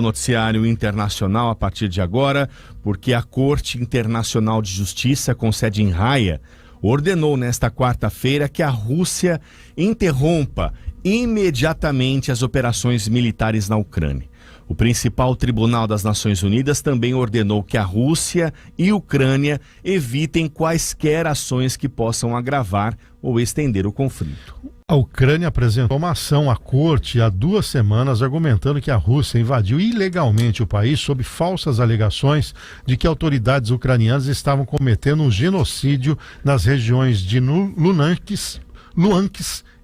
Noticiário internacional a partir de agora, porque a Corte Internacional de Justiça, com sede em Haia, ordenou nesta quarta-feira que a Rússia interrompa imediatamente as operações militares na Ucrânia. O principal tribunal das Nações Unidas também ordenou que a Rússia e a Ucrânia evitem quaisquer ações que possam agravar ou estender o conflito. A Ucrânia apresentou uma ação à corte há 2 semanas argumentando que a Rússia invadiu ilegalmente o país sob falsas alegações de que autoridades ucranianas estavam cometendo um genocídio nas regiões de Luhansk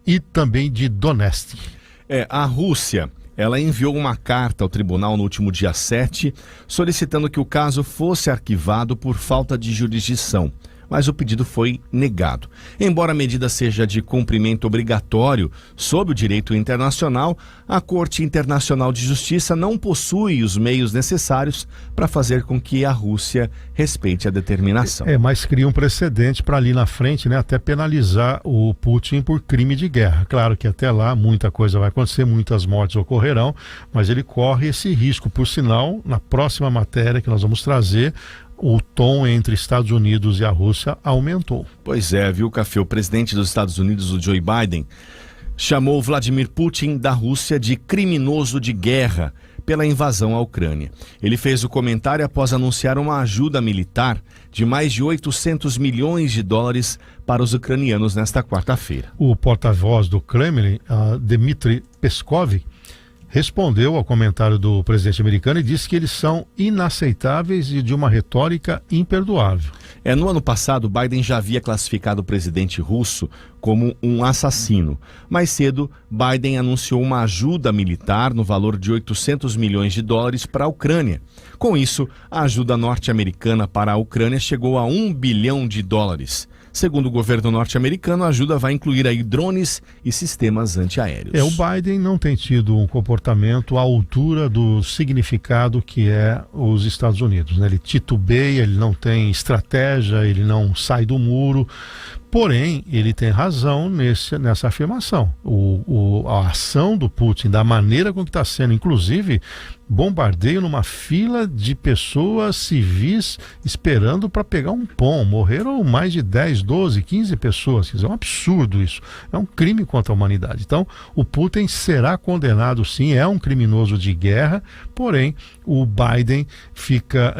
e também de Donetsk. A Rússia, ela enviou uma carta ao tribunal no último dia 7, solicitando que o caso fosse arquivado por falta de jurisdição, mas o pedido foi negado. Embora a medida seja de cumprimento obrigatório sob o direito internacional, a Corte Internacional de Justiça não possui os meios necessários para fazer com que a Rússia respeite a determinação. Mas cria um precedente para ali na frente, né, até penalizar o Putin por crime de guerra. Claro que até lá muita coisa vai acontecer, muitas mortes ocorrerão, mas ele corre esse risco. Por sinal, na próxima matéria que nós vamos trazer, o tom entre Estados Unidos e a Rússia aumentou. Pois é, viu, Café? O presidente dos Estados Unidos, o Joe Biden, chamou Vladimir Putin da Rússia de criminoso de guerra pela invasão à Ucrânia. Ele fez o comentário após anunciar uma ajuda militar de mais de 800 milhões de dólares para os ucranianos nesta quarta-feira. O porta-voz do Kremlin, Dmitry Peskov, respondeu ao comentário do presidente americano e disse que eles são inaceitáveis e de uma retórica imperdoável. No ano passado, Biden já havia classificado o presidente russo como um assassino. Mais cedo, Biden anunciou uma ajuda militar no valor de 800 milhões de dólares para a Ucrânia. Com isso, a ajuda norte-americana para a Ucrânia chegou a 1 bilhão de dólares. Segundo o governo norte-americano, a ajuda vai incluir aí drones e sistemas antiaéreos. O Biden não tem tido um comportamento à altura do significado que é os Estados Unidos, né? Ele titubeia, ele não tem estratégia, ele não sai do muro. Porém, ele tem razão nessa afirmação. A ação do Putin, da maneira como está sendo, inclusive bombardeio numa fila de pessoas civis esperando para pegar um pão. Morreram mais de 10, 12, 15 pessoas. Quer dizer, é um absurdo isso. É um crime contra a humanidade. Então, o Putin será condenado sim, é um criminoso de guerra, porém, o Biden fica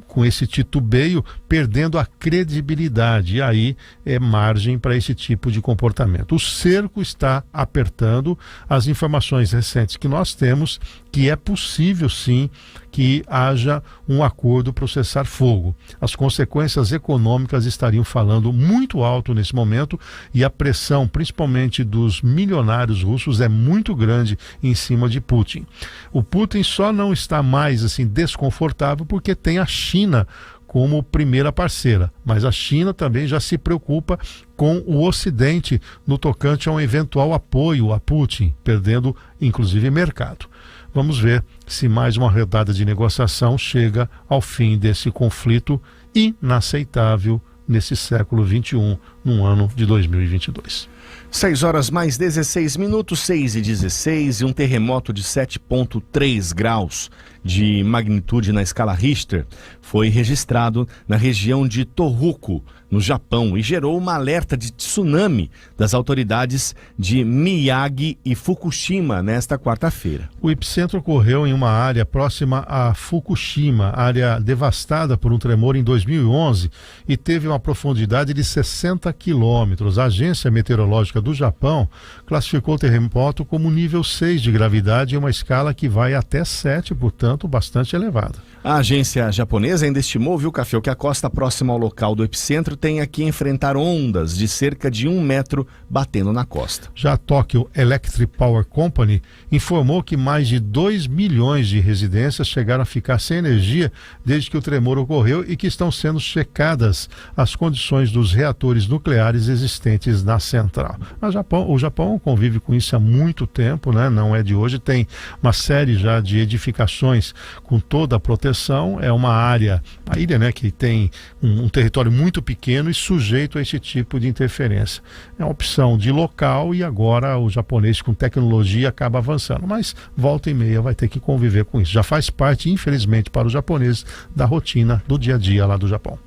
com esse titubeio, perdendo a credibilidade, e aí é margem para esse tipo de comportamento. O cerco está apertando. As informações recentes que nós temos, que é possível sim que haja um acordo para o cessar-fogo. As consequências econômicas estariam falando muito alto nesse momento, e a pressão, principalmente dos milionários russos, é muito grande em cima de Putin. O Putin só não está mais assim desconfortável porque tem a China como primeira parceira, mas a China também já se preocupa com o Ocidente no tocante a um eventual apoio a Putin, perdendo inclusive mercado. Vamos ver se mais uma rodada de negociação chega ao fim desse conflito inaceitável nesse século XXI, no ano de 2022. 6 horas mais 16 minutos, 6h16, e um terremoto de 7,3 graus de magnitude na escala Richter foi registrado na região de Tohoku, no Japão, e gerou uma alerta de tsunami das autoridades de Miyagi e Fukushima nesta quarta-feira. O epicentro ocorreu em uma área próxima a Fukushima, área devastada por um tremor em 2011, e teve uma profundidade de 60 quilômetros. A Agência Meteorológica do Japão classificou o terremoto como nível 6 de gravidade em uma escala que vai até 7, portanto, bastante elevada. A agência japonesa ainda estimou, viu, Café, que a costa próxima ao local do epicentro tenha que enfrentar ondas de cerca de 1 metro batendo na costa. Já a Tokyo Electric Power Company informou que mais de 2 milhões de residências chegaram a ficar sem energia desde que o tremor ocorreu e que estão sendo checadas as condições dos reatores nucleares existentes na central. litoral. O Japão convive com isso há muito tempo, né? Não é de hoje, tem uma série já de edificações com toda a proteção, é uma área, a ilha, né, que tem um território muito pequeno e sujeito a esse tipo de interferência. É uma opção de local e agora o japonês com tecnologia acaba avançando, mas volta e meia vai ter que conviver com isso. Já faz parte, infelizmente, para os japoneses, da rotina do dia a dia lá do Japão.